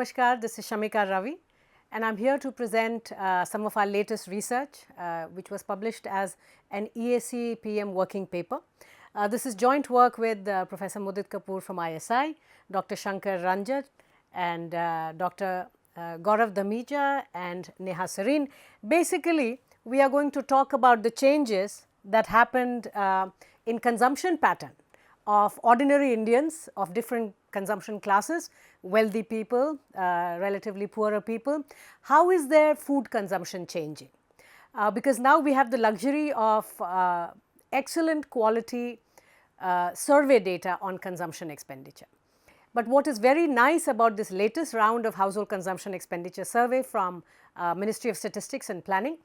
Namaskar, this is Shamika Ravi and I am here to present some of our latest research which was published as an EAC PM working paper. This is joint work with Professor Mudit Kapoor from ISI, Dr. Shankar Ranjan and Dr. Gaurav Dhamija and Neha Sareen. Basically, we are going to talk about the changes that happened in consumption pattern of ordinary Indians of different consumption classes, wealthy people, relatively poorer people. How is their food consumption changing? Because now we have the luxury of excellent quality survey data on consumption expenditure. But what is very nice about this latest round of household consumption expenditure survey from Ministry of Statistics and Planning,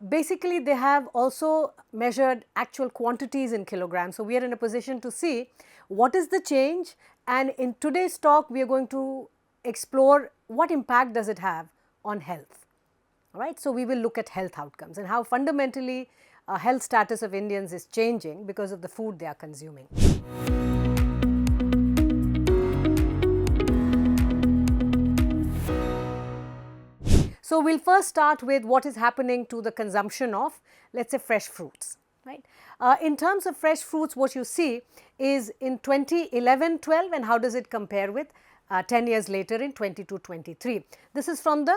basically they have also measured actual quantities in kilograms. So, we are in a position to see what is the change, and in today's talk we are going to explore what impact does it have on health. All right. So, we will look at health outcomes and how fundamentally health status of Indians is changing because of the food they are consuming. So, we will first start with what is happening to the consumption of, let us say, fresh fruits, right. In terms of fresh fruits, what you see is in 2011-12 and how does it compare with 10 years later in 22-23. This is from the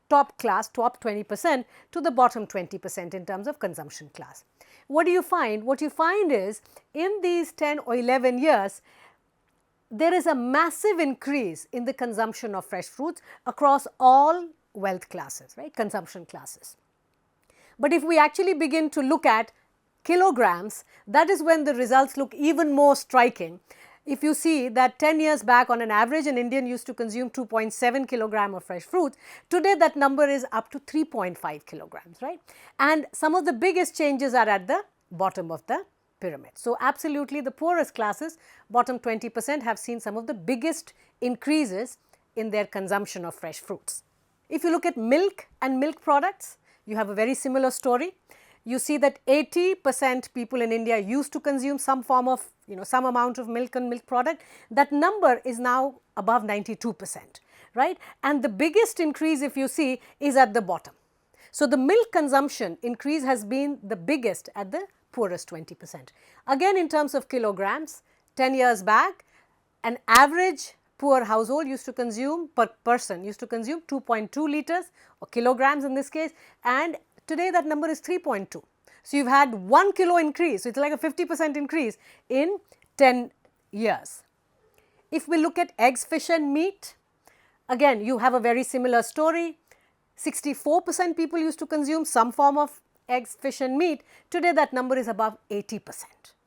top class, top 20% to the bottom 20% in terms of consumption class. What do you find? What you find is in these 10 or 11 years, there is a massive increase in the consumption of fresh fruits across all wealth classes, right, consumption classes. But if we actually begin to look at kilograms, that is when the results look even more striking. If you see that 10 years back on an average an Indian used to consume 2.7 kilogram of fresh fruits, today that number is up to 3.5 kilograms, right. And some of the biggest changes are at the bottom of the pyramid. So, absolutely the poorest classes, bottom 20% have seen some of the biggest increases in their consumption of fresh fruits. If you look at milk and milk products, you have a very similar story. You see that 80% people in India used to consume some form of, some amount of milk and milk product. That number is now above 92%, right. And the biggest increase, if you see, is at the bottom. So, the milk consumption increase has been the biggest at the poorest 20%. Again, in terms of kilograms, 10 years back, an average poor household used to consume, per person used to consume 2.2 liters or kilograms in this case, and today that number is 3.2. So, you have had 1 kilo increase. So, it is like a 50% increase in 10 years. If we look at eggs, fish and meat, again you have a very similar story. 64% people used to consume some form of eggs, fish and meat. Today that number is above 80%.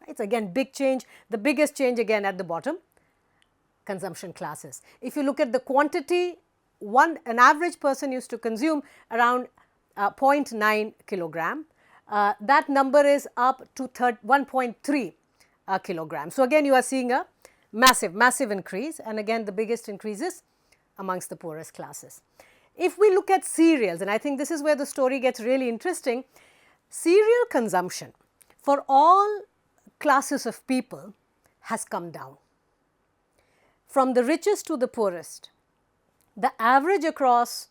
It is again big change, the biggest change again at the bottom consumption classes. If you look at the quantity, an average person used to consume around 0.9 kilogram. That number is up to 1.3 kilogram. So, again you are seeing a massive increase, and again the biggest increases amongst the poorest classes. If we look at cereals, and I think this is where the story gets really interesting, cereal consumption for all classes of people has come down. From the richest to the poorest, the average across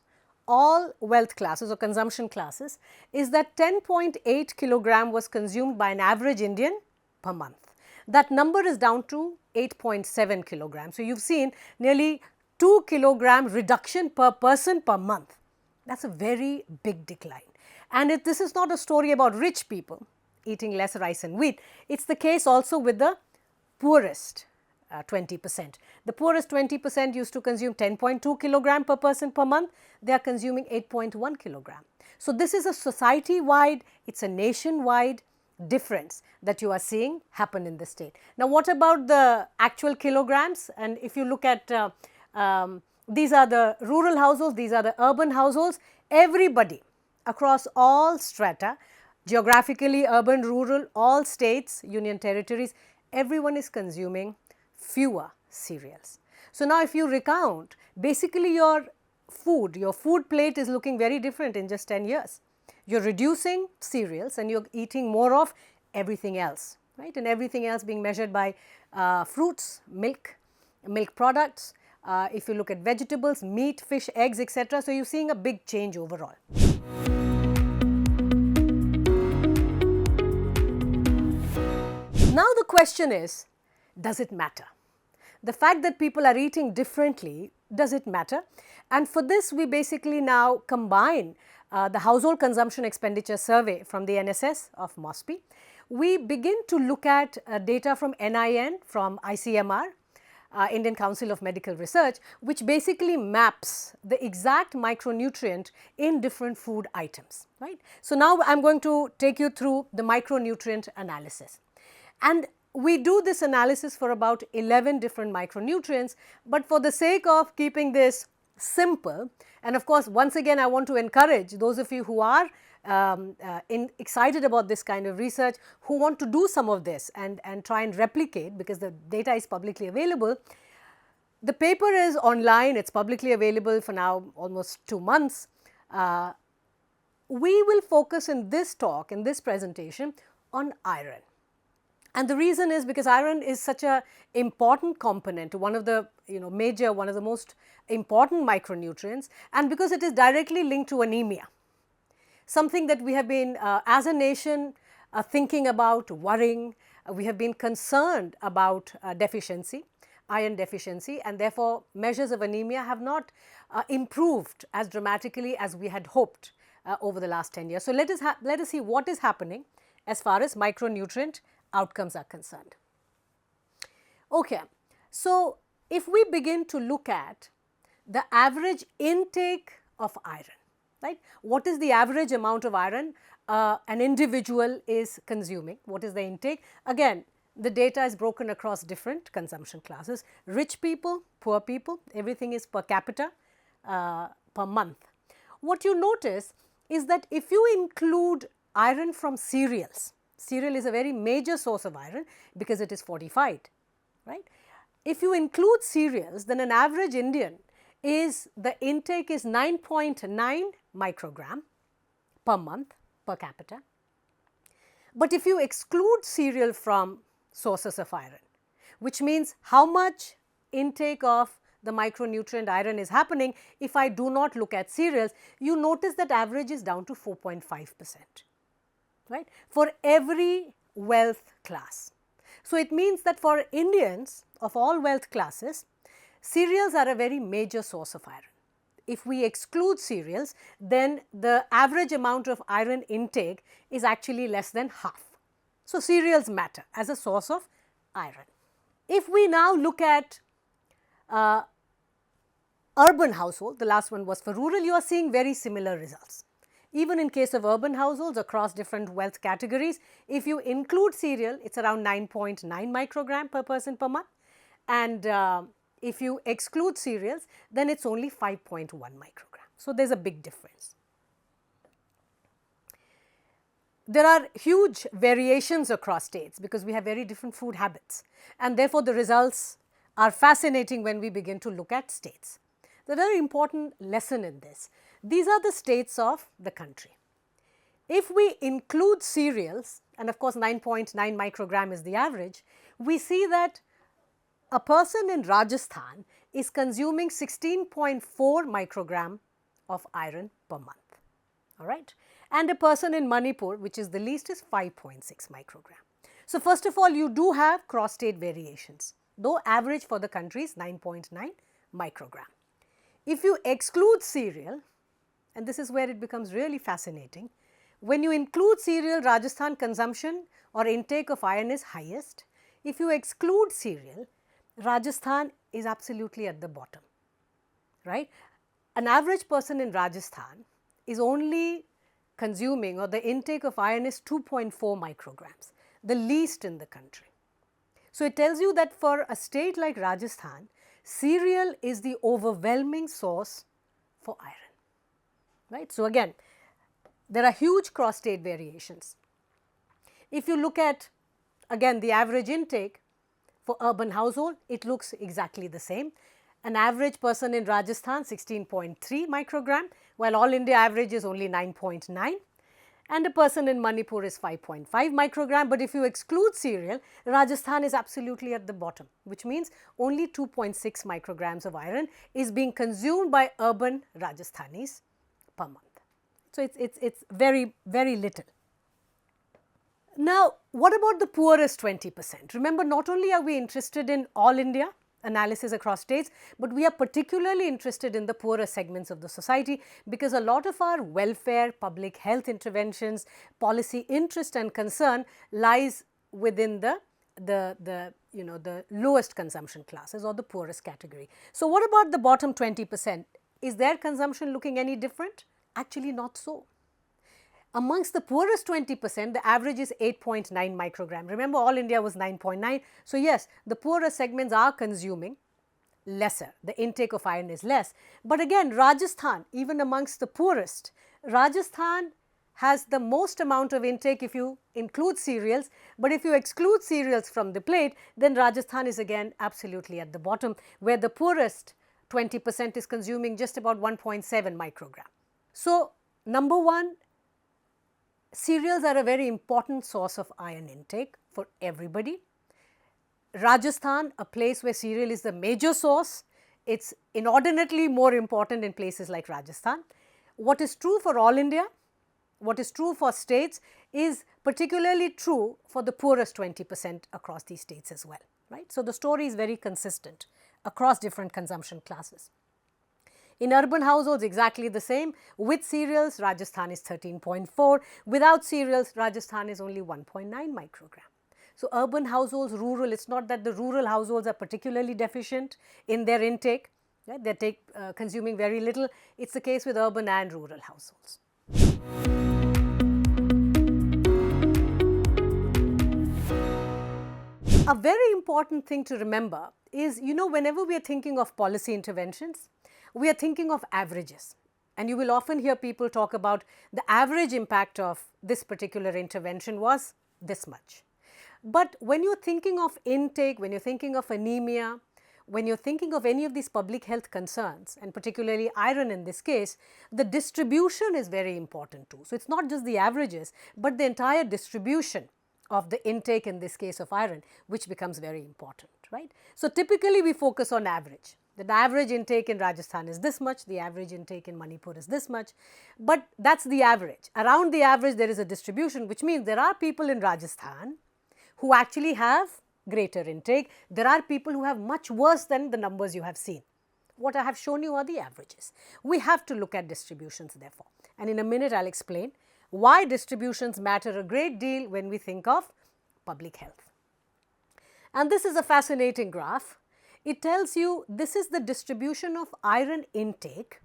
all wealth classes or consumption classes is that 10.8 kilogram was consumed by an average Indian per month. That number is down to 8.7 kilograms. So, you have seen nearly 2 kilogram reduction per person per month. That is a very big decline. And this is not a story about rich people eating less rice and wheat, it is the case also with the poorest 20%. The poorest 20% used to consume 10.2 kilogram per person per month, they are consuming 8.1 kilogram. So, this is a society wide, it is a nationwide difference that you are seeing happen in the state. Now, what about the actual kilograms? And if you look at these are the rural households, these are the urban households, everybody across all strata, geographically urban, rural, all states, union territories, everyone is consuming fewer cereals. So, now if you recount, basically your food plate is looking very different in just 10 years. You are reducing cereals and you are eating more of everything else, right, and everything else being measured by fruits, milk products, if you look at vegetables, meat, fish, eggs, etc. So, you are seeing a big change overall. Now, the question is, does it matter? The fact that people are eating differently, does it matter? And for this, we basically now combine the household consumption expenditure survey from the NSS of MOSPI. We begin to look at data from NIN, from ICMR, Indian Council of Medical Research, which basically maps the exact micronutrient in different food items, right. So, now I am going to take you through the micronutrient analysis. And we do this analysis for about 11 different micronutrients, but for the sake of keeping this simple, and of course, once again I want to encourage those of you who are excited about this kind of research, who want to do some of this and try and replicate, because the data is publicly available. The paper is online, it is publicly available for now almost 2 months. We will focus in this talk, in this presentation, on iron. And the reason is because iron is such an important component, one of the major, one of the most important micronutrients, and because it is directly linked to anemia, something that we have been as a nation thinking about, worrying. We have been concerned about deficiency, iron deficiency, and therefore measures of anemia have not improved as dramatically as we had hoped over the last 10 years. So, let us see what is happening as far as micronutrient outcomes are concerned. Okay. So, if we begin to look at the average intake of iron, right, what is the average amount of iron an individual is consuming, what is the intake? Again, the data is broken across different consumption classes, rich people, poor people, everything is per capita per month. What you notice is that if you include iron from cereals, cereal is a very major source of iron because it is fortified, right. If you include cereals, then an average Indian the intake is 9.9 microgram per month per capita. But if you exclude cereal from sources of iron, which means how much intake of the micronutrient iron is happening if I do not look at cereals, you notice that average is down to 4.5%. Right, for every wealth class. So, it means that for Indians of all wealth classes, cereals are a very major source of iron. If we exclude cereals, then the average amount of iron intake is actually less than half. So, cereals matter as a source of iron. If we now look at urban household, the last one was for rural, you are seeing very similar results. Even in case of urban households across different wealth categories, if you include cereal, it is around 9.9 microgram per person per month, and if you exclude cereals, then it is only 5.1 microgram. So, there is a big difference. There are huge variations across states because we have very different food habits, and therefore, the results are fascinating when we begin to look at states. The very important lesson in this, these are the states of the country. If we include cereals, and of course 9.9 microgram is the average, we see that a person in Rajasthan is consuming 16.4 microgram of iron per month, all right, and a person in Manipur, which is the least, is 5.6 microgram. So, first of all, you do have cross state variations, though average for the country is 9.9 microgram. If you exclude cereal, and this is where it becomes really fascinating, when you include cereal, Rajasthan consumption or intake of iron is highest. If you exclude cereal, Rajasthan is absolutely at the bottom, right. An average person in Rajasthan is only consuming, or the intake of iron is 2.4 micrograms, the least in the country. So, it tells you that for a state like Rajasthan, cereal is the overwhelming source for iron. Right. So, again there are huge cross state variations. If you look at again the average intake for urban household, it looks exactly the same. An average person in Rajasthan 16.3 microgram, while all India average is only 9.9. and a person in Manipur is 5.5 microgram. But if you exclude cereal, Rajasthan is absolutely at the bottom, which means only 2.6 micrograms of iron is being consumed by urban Rajasthanis per month. So, it's very, very little. Now, what about the poorest 20%? Remember, not only are we interested in all India analysis across states, but we are particularly interested in the poorer segments of the society, because a lot of our welfare, public health interventions, policy interest and concern lies within the lowest consumption classes or the poorest category. So, what about the bottom 20%? Is their consumption looking any different? Actually, not so. Amongst the poorest 20%, the average is 8.9 microgram. Remember, all India was 9.9. So, yes, the poorer segments are consuming lesser. The intake of iron is less. But again, Rajasthan, even amongst the poorest, Rajasthan has the most amount of intake if you include cereals. But if you exclude cereals from the plate, then Rajasthan is again absolutely at the bottom, where the poorest 20% is consuming just about 1.7 microgram. So, number one, cereals are a very important source of iron intake for everybody. Rajasthan, a place where cereal is the major source, it's inordinately more important in places like Rajasthan. What is true for all India, what is true for states is particularly true for the poorest 20% across these states as well, right. So, the story is very consistent across different consumption classes. In urban households, exactly the same. With cereals, Rajasthan is 13.4. Without cereals, Rajasthan is only 1.9 microgram. So, urban households, rural, it's not that the rural households are particularly deficient in their intake, right? They are consuming very little. It's the case with urban and rural households. A very important thing to remember is, whenever we are thinking of policy interventions, we are thinking of averages, and you will often hear people talk about the average impact of this particular intervention was this much. But when you are thinking of intake, when you are thinking of anemia, when you are thinking of any of these public health concerns, and particularly iron in this case, the distribution is very important too. So, it is not just the averages, but the entire distribution of the intake in this case of iron, which becomes very important, right. So, typically we focus on average. The average intake in Rajasthan is this much, the average intake in Manipur is this much, but that is the average. Around the average there is a distribution, which means there are people in Rajasthan who actually have greater intake. There are people who have much worse than the numbers you have seen. What I have shown you are the averages. We have to look at distributions therefore, and in a minute I will explain why distributions matter a great deal when we think of public health. And this is a fascinating graph. It tells you this is the distribution of iron intake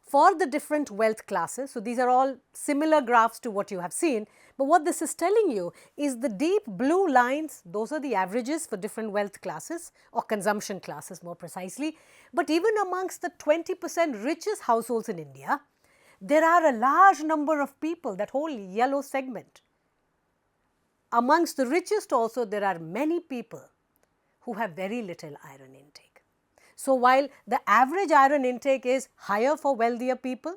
for the different wealth classes. So, these are all similar graphs to what you have seen, but what this is telling you is the deep blue lines, those are the averages for different wealth classes or consumption classes more precisely. But even amongst the 20% richest households in India, there are a large number of people, that whole yellow segment. Amongst the richest also, there are many people who have very little iron intake. So, while the average iron intake is higher for wealthier people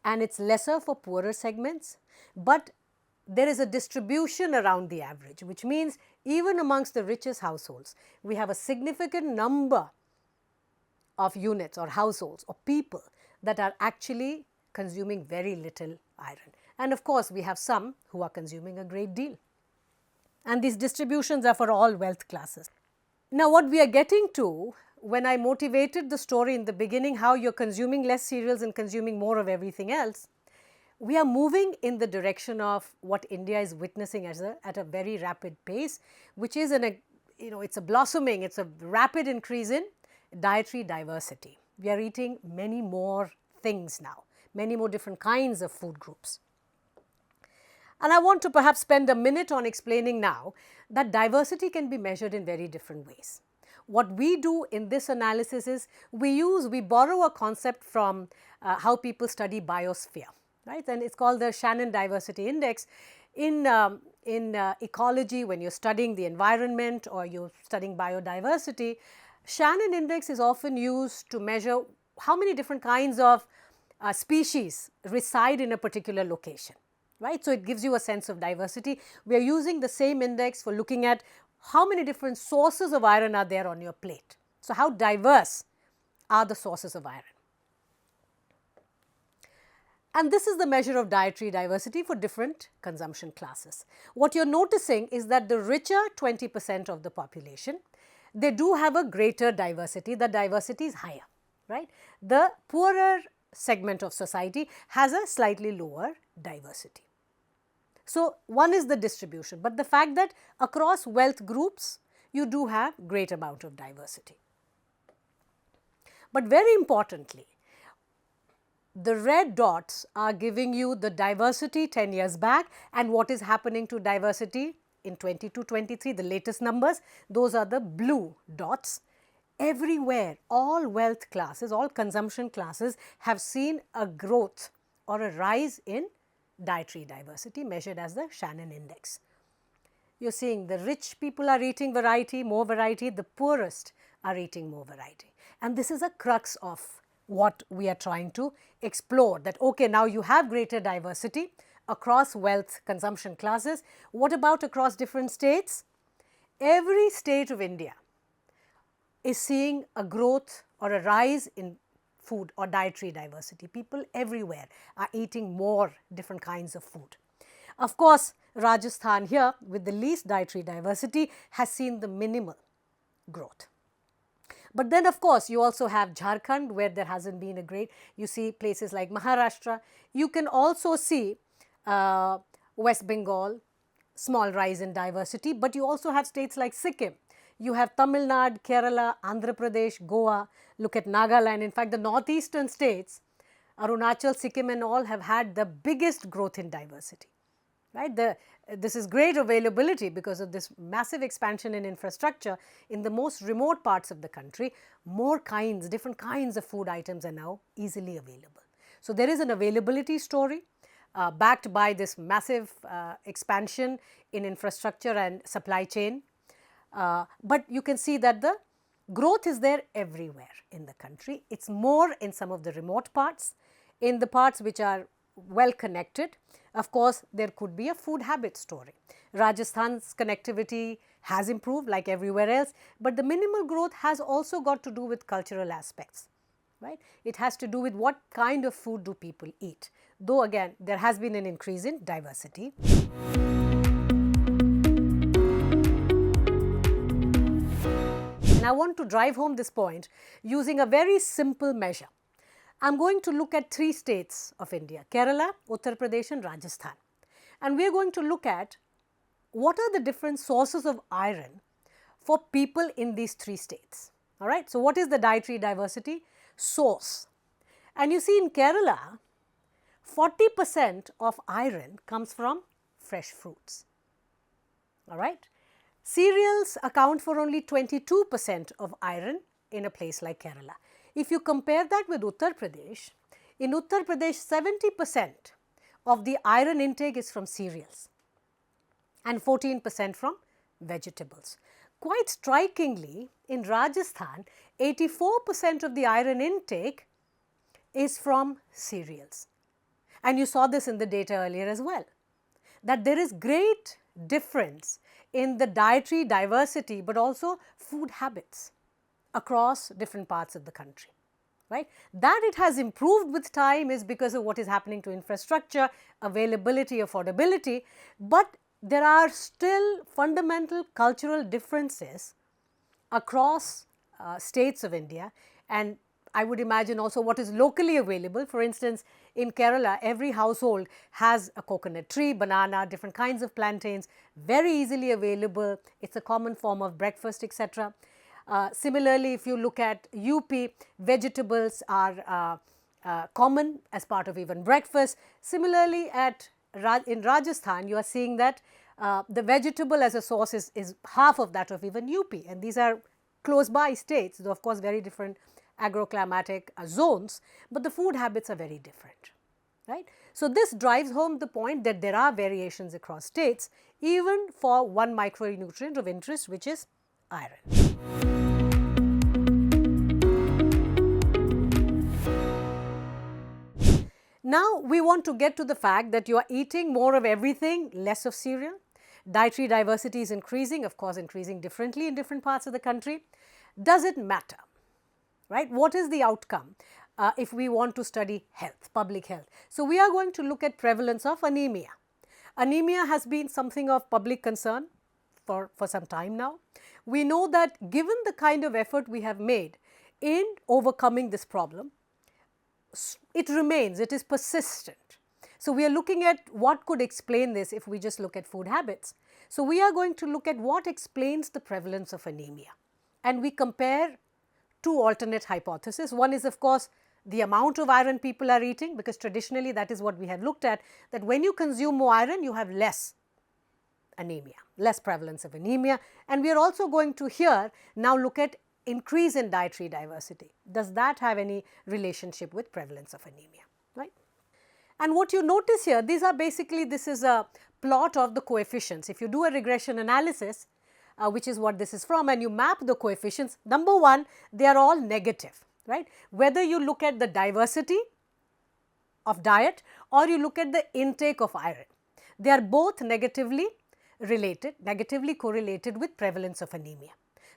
and it is lesser for poorer segments, but there is a distribution around the average, which means even amongst the richest households, we have a significant number of units or households or people that are actually consuming very little iron. And of course, we have some who are consuming a great deal. And these distributions are for all wealth classes. Now, what we are getting to, when I motivated the story in the beginning, how you are consuming less cereals and consuming more of everything else, we are moving in the direction of what India is witnessing at a very rapid pace, which is it's a blossoming, it's a rapid increase in dietary diversity. We are eating many more things now, many more different kinds of food groups. And I want to perhaps spend a minute on explaining now that diversity can be measured in very different ways. What we do in this analysis is we borrow a concept from how people study biosphere, right? And it's called the Shannon Diversity Index. In ecology, when you're studying the environment or you're studying biodiversity, Shannon Index is often used to measure how many different kinds of species reside in a particular location, right. So, it gives you a sense of diversity. We are using the same index for looking at how many different sources of iron are there on your plate. So, how diverse are the sources of iron? And this is the measure of dietary diversity for different consumption classes. What you are noticing is that the richer 20% of the population, they do have a greater diversity, the diversity is higher, right. The poorer segment of society has a slightly lower diversity. So, one is the distribution, but the fact that across wealth groups, you do have great amount of diversity. But very importantly, the red dots are giving you the diversity 10 years back and what is happening to diversity in 22-23, the latest numbers, those are the blue dots. Everywhere, all wealth classes, all consumption classes have seen a growth or a rise in dietary diversity measured as the Shannon index. You are seeing the rich people are eating variety, more variety, the poorest are eating more variety. And this is a crux of what we are trying to explore, that okay, now you have greater diversity across wealth consumption classes. What about across different states? Every state of India is seeing a growth or a rise in food or dietary diversity. People everywhere are eating more different kinds of food. Of course, Rajasthan here with the least dietary diversity has seen the minimal growth. But then of course, you also have Jharkhand where there has not been a great, you see places like Maharashtra. You can also see West Bengal, small rise in diversity, but you also have states like Sikkim. You have Tamil Nadu, Kerala, Andhra Pradesh, Goa, look at Nagaland. In fact, the northeastern states, Arunachal, Sikkim and all have had the biggest growth in diversity, right. This is great availability because of this massive expansion in infrastructure in the most remote parts of the country. More kinds, different kinds of food items are now easily available. So, there is an availability story backed by this massive expansion in infrastructure and supply chain. But you can see that the growth is there everywhere in the country. It is more in some of the remote parts, in the parts which are well connected. Of course, there could be a food habit story. Rajasthan's connectivity has improved like everywhere else, but the minimal growth has also got to do with cultural aspects, right. It has to do with what kind of food do people eat, though again there has been an increase in diversity. And I want to drive home this point using a very simple measure. I am going to look at 3 states of India, Kerala, Uttar Pradesh and Rajasthan. And we are going to look at what are the different sources of iron for people in these 3 states. All right. So, what is the dietary diversity? Source. And you see in Kerala, 40% of iron comes from fresh fruits. All right. Cereals account for only 22% of iron in a place like Kerala. If you compare that with Uttar Pradesh, in Uttar Pradesh 70% of the iron intake is from cereals and 14% from vegetables. Quite strikingly, in Rajasthan, 84% of the iron intake is from cereals. And you saw this in the data earlier as well, that there is great difference in the dietary diversity, but also food habits across different parts of the country, right. That it has improved with time is because of what is happening to infrastructure, availability, affordability, but there are still fundamental cultural differences across states of India, and I would imagine also what is locally available. For instance, in Kerala, every household has a coconut tree, banana, different kinds of plantains, very easily available. It is a common form of breakfast, etc. Similarly, if you look at UP, vegetables are common as part of even breakfast. Similarly, in Rajasthan, you are seeing that the vegetable as a source is half of that of even UP, and these are close by states, though of course very different agroclimatic zones, but the food habits are very different, right. So, this drives home the point that there are variations across states even for one micronutrient of interest, which is iron. Now, we want to get to the fact that you are eating more of everything, less of cereal. Dietary diversity is increasing, of course, increasing differently in different parts of the country. Does it matter? Right? What is the outcome if we want to study health, public health? So, we are going to look at prevalence of anemia. Anemia has been something of public concern for some time now. We know that given the kind of effort we have made in overcoming this problem, it remains, it is persistent. So, we are looking at what could explain this if we just look at food habits. So, we are going to look at what explains the prevalence of anemia, and we compare two alternate hypotheses. One is, of course, the amount of iron people are eating, because traditionally that is what we have looked at, that when you consume more iron you have less anemia, less prevalence of anemia. And we are also going to here now look at increase in dietary diversity. Does that have any relationship with prevalence of anemia, right? And what you notice here, these are basically, this is a plot of the coefficients. If you do a regression analysis, which is what this is from, and you map the coefficients, number one, they are all negative, right? Whether you look at the diversity of diet or you look at the intake of iron, they are both negatively related, negatively correlated with prevalence of anemia.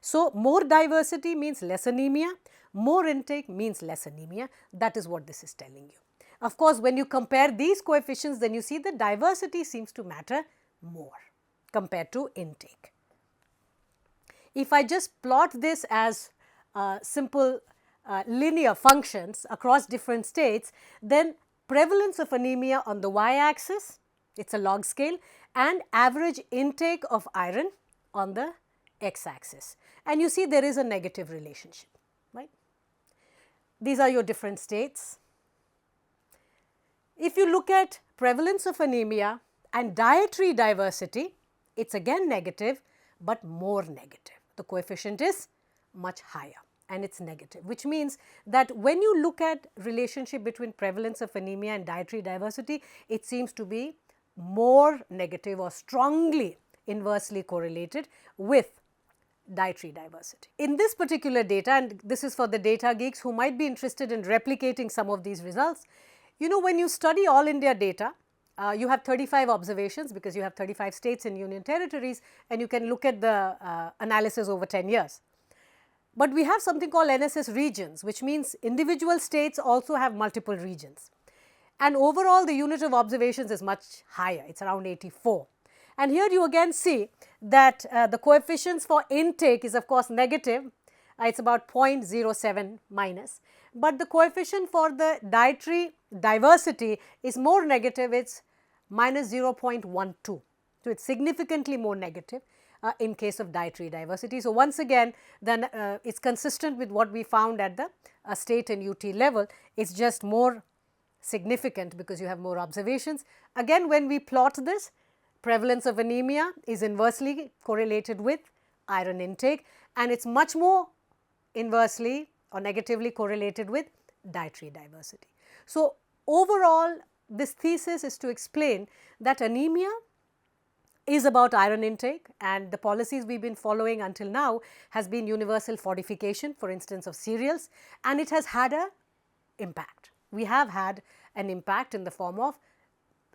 So, more diversity means less anemia, more intake means less anemia. That is what this is telling you. Of course, when you compare these coefficients, then you see that diversity seems to matter more compared to intake. If I just plot this as simple linear functions across different states, then prevalence of anemia on the y-axis, it is a log scale, and average intake of iron on the x-axis. And you see there is a negative relationship, right. These are your different states. If you look at prevalence of anemia and dietary diversity, it is again negative, but more negative. The coefficient is much higher and it is negative, which means that when you look at relationship between prevalence of anemia and dietary diversity, it seems to be more negative or strongly inversely correlated with dietary diversity. In this particular data, and this is for the data geeks who might be interested in replicating some of these results, you know, when you study all India data, you have 35 observations because you have 35 states and union territories, and you can look at the analysis over 10 years. But we have something called NSS regions, which means individual states also have multiple regions. And overall the unit of observations is much higher, it is around 84. And here you again see that the coefficients for intake is of course negative, it is about 0.07 minus, but the coefficient for the dietary diversity is more negative, it is minus 0.12. So, it is significantly more negative in case of dietary diversity. So, once again then it is consistent with what we found at the state and UT level, it is just more significant because you have more observations. Again, when we plot this, prevalence of anemia is inversely correlated with iron intake, and it is much more inversely or negatively correlated with dietary diversity. So, overall this thesis is to explain that anemia is about iron intake, and the policies we have been following until now has been universal fortification, for instance of cereals, and it has had a impact. We have had an impact in the form of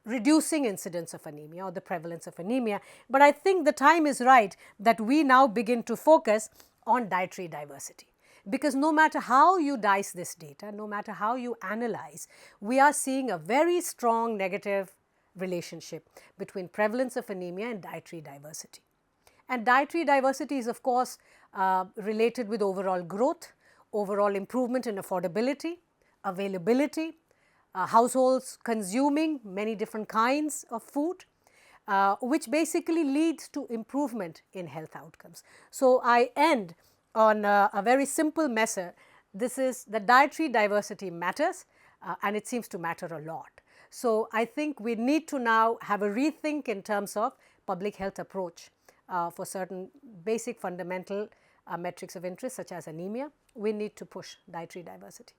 reducing incidence of anemia or the prevalence of anemia, but I think the time is right that we now begin to focus on dietary diversity, because no matter how you dice this data, no matter how you analyze, we are seeing a very strong negative relationship between prevalence of anemia and dietary diversity. And dietary diversity is of course related with overall growth, overall improvement in affordability, availability, households consuming many different kinds of food, which basically leads to improvement in health outcomes. So, I end on a very simple message. This is that dietary diversity matters and it seems to matter a lot. So, I think we need to now have a rethink in terms of public health approach for certain basic fundamental metrics of interest such as anemia. We need to push dietary diversity.